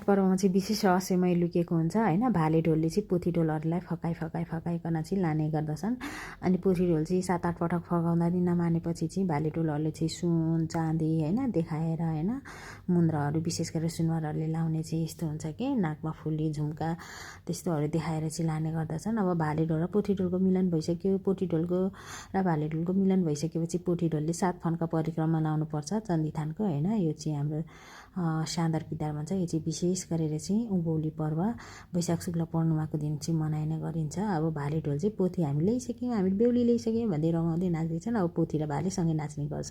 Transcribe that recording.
चाडपर्वमा चाहिँ विशेष रहस्यमय लुकेको हुन्छ होइन। भाले ढोलले चाहिँ पोथी ढोलहरूलाई फकाइकन चाहिँ लाने गर्दछन्। अनि पोथी ढोल चाहिँ 7-8 पटक फकाउँदा नि नमानेपछि चाहिँ भाले ढोलहरूले चाहिँ सुन चाँदी होइन देखाएर होइन, मुन्द्राहरू विशेष गरेर सुनवारहरूले लाउने चाहिँ यस्तो हुन्छ कि नाकमा फुली झुम्का त्यस्तोहरू देखाएर चाहिँ लाने गर्दछन्। अब भाले ढोल र पोथी ढोलको मिलन भइसक्यो। पोथी ढोलको र भाले ढोलको मिलन भइसकेपछि पोथी ढोलले 7 फन्का परिक्रमा लाउनुपर्छ चण्डीथानको होइन। यो चाहिँ हाम्रो साँदर पिदार भन्छ। यो चाहिँ विशेष गरेर चाहिँ उँभौली पर्व वैशाख शुक्ल पूर्णिमाको दिन चाहिँ मनाइने गरिन्छ। अब भाले ढोल चाहिँ पोथी हामी ल्याइसक्यौँ, हामी बेहुली ल्याइसक्यौँ भन्दै रमाउँदै नाच्दैछन्। अब पोथी र भालेसँगै नाच्ने गर्छ।